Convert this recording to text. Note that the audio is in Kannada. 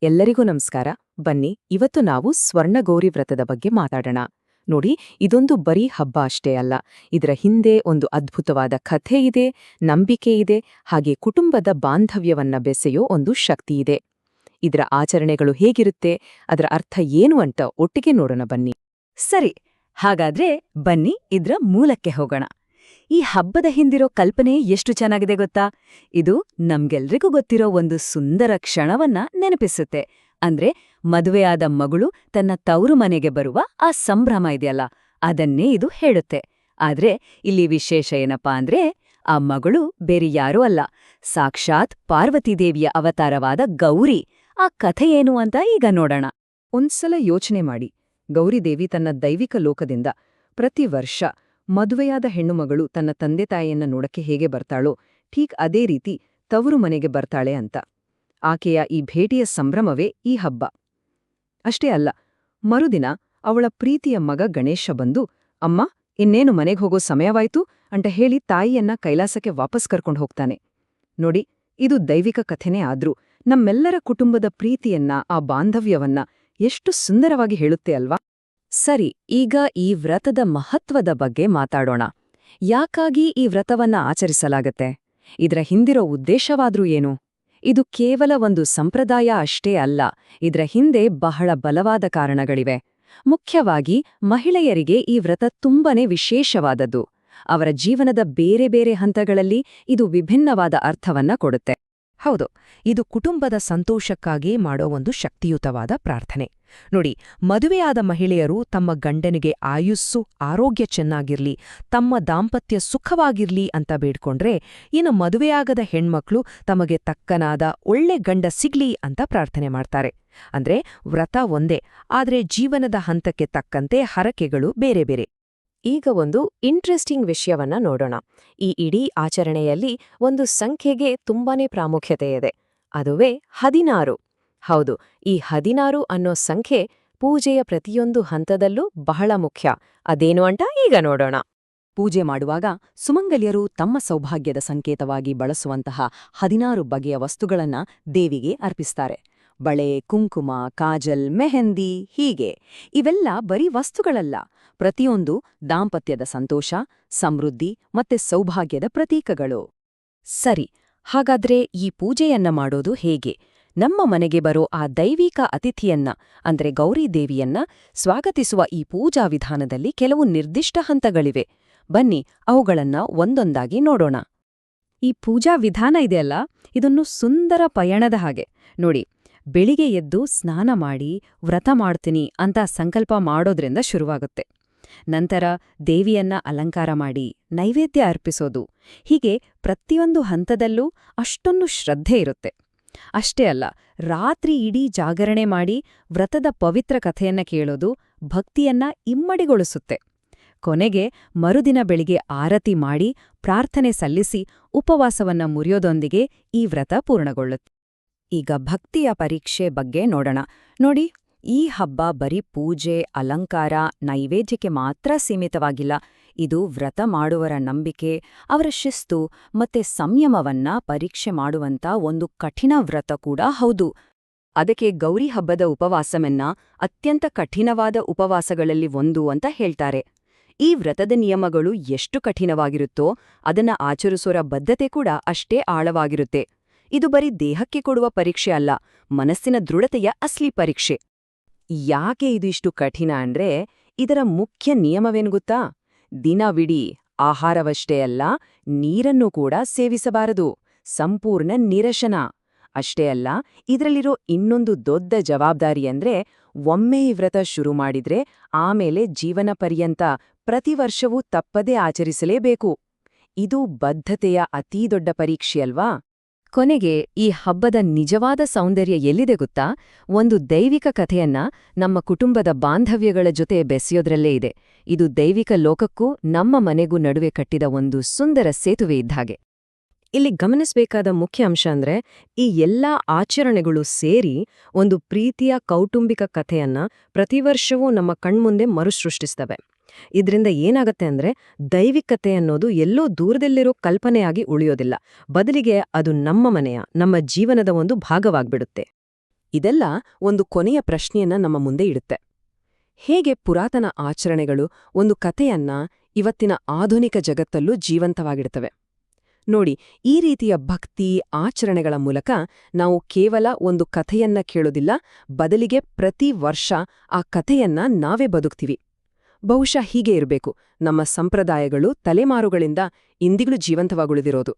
ಎಲ್ಲರಿಗೂ ನಮಸ್ಕಾರ. ಬನ್ನಿ, ಇವತ್ತು ನಾವು ಸ್ವರ್ಣಗೌರಿ ವ್ರತದ ಬಗ್ಗೆ ಮಾತಾಡೋಣ. ನೋಡಿ, ಇದೊಂದು ಬರೀ ಹಬ್ಬ ಅಷ್ಟೇ ಅಲ್ಲ. ಇದರ ಹಿಂದೆ ಒಂದು ಅದ್ಭುತವಾದ ಕಥೆ ಇದೆ, ನಂಬಿಕೆ ಇದೆ, ಹಾಗೆ ಕುಟುಂಬದ ಬಾಂಧವ್ಯವನ್ನ ಬೆಸೆಯೋ ಒಂದು ಶಕ್ತಿ ಇದೆ. ಇದರ ಆಚರಣೆಗಳು ಹೇಗಿರುತ್ತೆ, ಅದರ ಅರ್ಥ ಏನು ಅಂತ ಒಟ್ಟಿಗೆ ನೋಡೋಣ ಬನ್ನಿ. ಸರಿ, ಹಾಗಾದ್ರೆ ಬನ್ನಿ ಇದ್ರ ಮೂಲಕ್ಕೆ ಹೋಗೋಣ. ಈ ಹಬ್ಬದ ಹಿಂದಿರೋ ಕಲ್ಪನೆ ಎಷ್ಟು ಚೆನ್ನಾಗಿದೆ ಗೊತ್ತಾ? ಇದು ನಮ್ಗೆಲ್ರಿಗೂ ಗೊತ್ತಿರೋ ಒಂದು ಸುಂದರ ಕ್ಷಣವನ್ನ ನೆನಪಿಸುತ್ತೆ. ಅಂದ್ರೆ ಮದುವೆಯಾದ ಮಗಳು ತನ್ನ ತವರು ಮನೆಗೆ ಬರುವ ಆ ಸಂಭ್ರಮ ಇದೆಯಲ್ಲ, ಅದನ್ನೇ ಇದು ಹೇಳುತ್ತೆ. ಆದ್ರೆ ಇಲ್ಲಿ ವಿಶೇಷ ಏನಪ್ಪಾ ಅಂದ್ರೆ, ಆ ಮಗಳು ಬೇರೆ ಯಾರೂ ಅಲ್ಲ, ಸಾಕ್ಷಾತ್ ಪಾರ್ವತೀದೇವಿಯ ಅವತಾರವಾದ ಗೌರಿ. ಆ ಕಥೆ ಏನು ಅಂತ ಈಗ ನೋಡೋಣ. ಒಂದ್ಸಲ ಯೋಚನೆ ಮಾಡಿ, ಗೌರಿದೇವಿ ತನ್ನ ದೈವಿಕ ಲೋಕದಿಂದ ಪ್ರತಿ ವರ್ಷ ಮದುವೆಯಾದ ಹೆಣ್ಣುಮಗಳು ತನ್ನ ತಂದೆ ತಾಯಿಯನ್ನ ನೋಡಕ್ಕೆ ಹೇಗೆ ಬರ್ತಾಳೋ, ಠೀಕ್ ಅದೇ ರೀತಿ ತವರು ಮನೆಗೆ ಬರ್ತಾಳೆ ಅಂತ. ಆಕೆಯ ಈ ಭೇಟಿಯ ಸಂಭ್ರಮವೇ ಈ ಹಬ್ಬ. ಅಷ್ಟೇ ಅಲ್ಲ, ಮರುದಿನ ಅವಳ ಪ್ರೀತಿಯ ಮಗ ಗಣೇಶ ಬಂದು, ಅಮ್ಮ, ಇನ್ನೇನು ಮನೆಗೆ ಹೋಗೋ ಸಮಯವಾಯ್ತು ಅಂತ ಹೇಳಿ ತಾಯಿಯನ್ನ ಕೈಲಾಸಕ್ಕೆ ವಾಪಸ್ ಕರ್ಕೊಂಡು ಹೋಗ್ತಾನೆ. ನೋಡಿ, ಇದು ದೈವಿಕ ಕಥೆನೇ ಆದ್ರೂ ನಮ್ಮೆಲ್ಲರ ಕುಟುಂಬದ ಪ್ರೀತಿಯನ್ನ, ಆ ಬಾಂಧವ್ಯವನ್ನ ಎಷ್ಟು ಸುಂದರವಾಗಿ ಹೇಳುತ್ತೆ ಅಲ್ವಾ? ಸರಿ, ಈಗ ಈ ವ್ರತದ ಮಹತ್ವದ ಬಗ್ಗೆ ಮಾತಾಡೋಣ. ಯಾಕಾಗಿ ಈ ವ್ರತವನ್ನ ಆಚರಿಸಲಾಗತ್ತೆ? ಇದರ ಹಿಂದಿರೋ ಉದ್ದೇಶವಾದ್ರೂ ಏನು? ಇದು ಕೇವಲ ಒಂದು ಸಂಪ್ರದಾಯ ಅಷ್ಟೇ ಅಲ್ಲ, ಇದರ ಹಿಂದೆ ಬಹಳ ಬಲವಾದ ಕಾರಣಗಳಿವೆ. ಮುಖ್ಯವಾಗಿ ಮಹಿಳೆಯರಿಗೆ ಈ ವ್ರತ ತುಂಬನೇ ವಿಶೇಷವಾದದ್ದು. ಅವರ ಜೀವನದ ಬೇರೆ ಬೇರೆ ಹಂತಗಳಲ್ಲಿ ಇದು ವಿಭಿನ್ನವಾದ ಅರ್ಥವನ್ನ ಕೊಡುತ್ತೆ. ಹೌದು, ಇದು ಕುಟುಂಬದ ಸಂತೋಷಕ್ಕಾಗಿ ಮಾಡೋ ಒಂದು ಶಕ್ತಿಯುತವಾದ ಪ್ರಾರ್ಥನೆ. ನೋಡಿ, ಮದುವೆಯಾದ ಮಹಿಳೆಯರು ತಮ್ಮ ಗಂಡನಿಗೆ ಆಯುಸ್ಸು, ಆರೋಗ್ಯ ಚೆನ್ನಾಗಿರ್ಲಿ, ತಮ್ಮ ದಾಂಪತ್ಯ ಸುಖವಾಗಿರ್ಲಿ ಅಂತ ಬೇಡ್ಕೊಂಡ್ರೆ, ಇನ್ನು ಮದುವೆಯಾಗದ ಹೆಣ್ಮಕ್ಳು ತಮಗೆ ತಕ್ಕನಾದ ಒಳ್ಳೆ ಗಂಡ ಸಿಗ್ಲಿ ಅಂತ ಪ್ರಾರ್ಥನೆ ಮಾಡ್ತಾರೆ. ಅಂದ್ರೆ ವ್ರತ ಒಂದೇ, ಆದ್ರೆ ಜೀವನದ ಹಂತಕ್ಕೆ ತಕ್ಕಂತೆ ಹರಕೆಗಳು ಬೇರೆ ಬೇರೆ. ಈಗ ಒಂದು ಇಂಟ್ರೆಸ್ಟಿಂಗ್ ವಿಷಯವನ್ನ ನೋಡೋಣ. ಈ ಇಡೀ ಆಚರಣೆಯಲ್ಲಿ ಒಂದು ಸಂಖ್ಯೆಗೆ ತುಂಬಾನೇ ಪ್ರಾಮುಖ್ಯತೆ ಇದೆ. ಅದುವೇ 16. ಹೌದು, ಈ 16 ಅನ್ನೋ ಸಂಖ್ಯೆ ಪೂಜೆಯ ಪ್ರತಿಯೊಂದು ಹಂತದಲ್ಲೂ ಬಹಳ ಮುಖ್ಯ. ಅದೇನು ಅಂತ ಈಗ ನೋಡೋಣ. ಪೂಜೆ ಮಾಡುವಾಗ ಸುಮಂಗಲಿಯರು ತಮ್ಮ ಸೌಭಾಗ್ಯದ ಸಂಕೇತವಾಗಿ ಬಳಸುವಂತಹ 16 ಬಗೆಯ ವಸ್ತುಗಳನ್ನ ದೇವಿಗೆ ಅರ್ಪಿಸ್ತಾರೆ. ಬಳೆ, ಕುಂಕುಮ, ಕಾಜಲ್, ಮೆಹಂದಿ, ಹೀಗೆ. ಇವೆಲ್ಲ ಬರೀ ವಸ್ತುಗಳಲ್ಲ, ಪ್ರತಿಯೊಂದು ದಾಂಪತ್ಯದ ಸಂತೋಷ, ಸಮೃದ್ಧಿ ಮತ್ತೆ ಸೌಭಾಗ್ಯದ ಪ್ರತೀಕಗಳು. ಸರಿ, ಹಾಗಾದ್ರೆ ಈ ಪೂಜೆಯನ್ನ ಮಾಡೋದು ಹೇಗೆ? ನಮ್ಮ ಮನೆಗೆ ಬರೋ ಆ ದೈವಿಕ ಅತಿಥಿಯನ್ನ ಅಂದ್ರೆ ಗೌರಿದೇವಿಯನ್ನ ಸ್ವಾಗತಿಸುವ ಈ ಪೂಜಾ ವಿಧಾನದಲ್ಲಿ ಕೆಲವು ನಿರ್ದಿಷ್ಟ ಹಂತಗಳಿವೆ. ಬನ್ನಿ ಅವುಗಳನ್ನ ಒಂದೊಂದಾಗಿ ನೋಡೋಣ. ಈ ಪೂಜಾ ವಿಧಾನ ಇದೆಯಲ್ಲ, ಇದನ್ನು ಸುಂದರ ಪಯಣದ ಹಾಗೆ ನೋಡಿ. ಬೆಳಿಗ್ಗೆ ಎದ್ದು ಸ್ನಾನ ಮಾಡಿ ವ್ರತ ಮಾಡ್ತೀನಿ ಅಂತ ಸಂಕಲ್ಪ ಮಾಡೋದ್ರಿಂದ ಶುರುವಾಗುತ್ತೆ. ನಂತರ ದೇವಿಯನ್ನ ಅಲಂಕಾರ ಮಾಡಿ ನೈವೇದ್ಯ ಅರ್ಪಿಸೋದು. ಹೀಗೆ ಪ್ರತಿಯೊಂದು ಹಂತದಲ್ಲೂ ಅಷ್ಟೊಂದು ಶ್ರದ್ಧೆ ಇರುತ್ತೆ. ಅಷ್ಟೇ ಅಲ್ಲ, ರಾತ್ರಿ ಇಡೀ ಜಾಗರಣೆ ಮಾಡಿ ವ್ರತದ ಪವಿತ್ರ ಕಥೆಯನ್ನ ಕೇಳೋದು ಭಕ್ತಿಯನ್ನ ಇಮ್ಮಡಿಗೊಳಿಸುತ್ತೆ. ಕೊನೆಗೆ ಮರುದಿನ ಬೆಳಿಗ್ಗೆ ಆರತಿ ಮಾಡಿ ಪ್ರಾರ್ಥನೆ ಸಲ್ಲಿಸಿ ಉಪವಾಸವನ್ನ ಮುರಿಯೋದೊಂದಿಗೆ ಈ ವ್ರತ ಪೂರ್ಣಗೊಳ್ಳುತ್ತೆ. ಈಗ ಭಕ್ತಿಯ ಪರೀಕ್ಷೆ ಬಗ್ಗೆ ನೋಡೋಣ. ನೋಡಿ, ಈ ಹಬ್ಬ ಬರೀ ಪೂಜೆ, ಅಲಂಕಾರ, ನೈವೇದ್ಯಕ್ಕೆ ಮಾತ್ರ ಸೀಮಿತವಾಗಿಲ್ಲ. ಇದು ವ್ರತ ಮಾಡುವರ ನಂಬಿಕೆ, ಅವರ ಶಿಸ್ತು ಮತ್ತೆ ಸಂಯಮವನ್ನ ಪರೀಕ್ಷೆ ಮಾಡುವಂತ ಒಂದು ಕಠಿಣ ವ್ರತ ಕೂಡ ಹೌದು. ಅದಕ್ಕೆ ಗೌರಿ ಹಬ್ಬದ ಉಪವಾಸವನ್ನ ಅತ್ಯಂತ ಕಠಿಣವಾದ ಉಪವಾಸಗಳಲ್ಲಿ ಒಂದು ಅಂತ ಹೇಳ್ತಾರೆ. ಈ ವ್ರತದ ನಿಯಮಗಳು ಎಷ್ಟು ಕಠಿಣವಾಗಿರುತ್ತೋ ಅದನ್ನ ಆಚರಿಸೋರ ಬದ್ಧತೆ ಕೂಡ ಅಷ್ಟೇ ಆಳವಾಗಿರುತ್ತೆ. ಇದು ಬರೀ ದೇಹಕ್ಕೆ ಕೊಡುವ ಪರೀಕ್ಷೆ ಅಲ್ಲ, ಮನಸ್ಸಿನ ದೃಢತೆಯ ಅಸ್ಲಿ ಪರೀಕ್ಷೆ. ಯಾಕೆ ಇದು ಇಷ್ಟು ಕಠಿಣ ಅಂದ್ರೆ, ಇದರ ಮುಖ್ಯ ನಿಯಮವೇನು ಗೊತ್ತಾ? ದಿನವಿಡೀ ಆಹಾರವಷ್ಟೇ ಅಲ್ಲ, ನೀರನ್ನೂ ಕೂಡ ಸೇವಿಸಬಾರದು. ಸಂಪೂರ್ಣ ನಿರಶನ. ಅಷ್ಟೇ ಅಲ್ಲ, ಇದರಲ್ಲಿರೋ ಇನ್ನೊಂದು ದೊಡ್ಡ ಜವಾಬ್ದಾರಿ ಅಂದ್ರೆ, ಒಮ್ಮೆ ಈ ವ್ರತ ಶುರು ಮಾಡಿದ್ರೆ ಆಮೇಲೆ ಜೀವನ ಪರ್ಯಂತ ಪ್ರತಿ ವರ್ಷವೂ ತಪ್ಪದೇ ಆಚರಿಸಲೇಬೇಕು. ಇದು ಬದ್ಧತೆಯ ಅತೀ ದೊಡ್ಡ ಪರೀಕ್ಷೆಯಲ್ವಾ? ಕೊನೆಗೆ ಈ ಹಬ್ಬದ ನಿಜವಾದ ಸೌಂದರ್ಯ ಎಲ್ಲಿದೆ ಗೊತ್ತಾ? ಒಂದು ದೈವಿಕ ಕಥೆಯನ್ನ ನಮ್ಮ ಕುಟುಂಬದ ಬಾಂಧವ್ಯಗಳ ಜೊತೆ ಬೆಸೆಯೋದ್ರಲ್ಲೇ ಇದೆ. ಇದು ದೈವಿಕ ಲೋಕಕ್ಕೂ ನಮ್ಮ ಮನೆಗೂ ನಡುವೆ ಕಟ್ಟಿದ ಒಂದು ಸುಂದರ ಸೇತುವೆ ಇದ್ಹಾಗೆ. ಇಲ್ಲಿ ಗಮನಿಸಬೇಕಾದ ಮುಖ್ಯ ಅಂಶ ಅಂದ್ರೆ, ಈ ಎಲ್ಲಾ ಆಚರಣೆಗಳು ಸೇರಿ ಒಂದು ಪ್ರೀತಿಯ ಕೌಟುಂಬಿಕ ಕಥೆಯನ್ನ ಪ್ರತಿವರ್ಷವೂ ನಮ್ಮ ಕಣ್ಮುಂದೆ ಮರುಸೃಷ್ಟಿಸ್ತವೆ. ಇದರಿಂದ ಏನಾಗತ್ತೆ ಅಂದ್ರೆ, ದೈವಿಕತೆ ಅನ್ನೋದು ಎಲ್ಲೋ ದೂರದಲ್ಲಿರೋ ಕಲ್ಪನೆಯಾಗಿ ಉಳಿಯೋದಿಲ್ಲ. ಬದಲಿಗೆ ಅದು ನಮ್ಮ ಮನೆಯ, ನಮ್ಮ ಜೀವನದ ಒಂದು ಭಾಗವಾಗ್ಬಿಡುತ್ತೆ. ಇದೆಲ್ಲ ಒಂದು ಕೊನೆಯ ಪ್ರಶ್ನೆಯನ್ನ ನಮ್ಮ ಮುಂದೆ ಇಡುತ್ತೆ. ಹೇಗೆ ಪುರಾತನ ಆಚರಣೆಗಳು ಒಂದು ಕಥೆಯನ್ನ ಇವತ್ತಿನ ಆಧುನಿಕ ಜಗತ್ತಲ್ಲೂ ಜೀವಂತವಾಗಿಡ್ತವೆ? ನೋಡಿ, ಈ ರೀತಿಯ ಭಕ್ತಿ ಆಚರಣೆಗಳ ಮೂಲಕ ನಾವು ಕೇವಲ ಒಂದು ಕಥೆಯನ್ನ ಕೇಳೋದಿಲ್ಲ, ಬದಲಿಗೆ ಪ್ರತಿ ವರ್ಷ ಆ ಕಥೆಯನ್ನ ನಾವೇ ಬದುಕ್ತೀವಿ. ಬಹುಶಃ ಹೀಗೆ ಇರಬೇಕು ನಮ್ಮ ಸಂಪ್ರದಾಯಗಳು ತಲೆಮಾರುಗಳಿಂದ ಇಂದಿಗೂ ಜೀವಂತವಾಗುಳಿದಿರೋದು.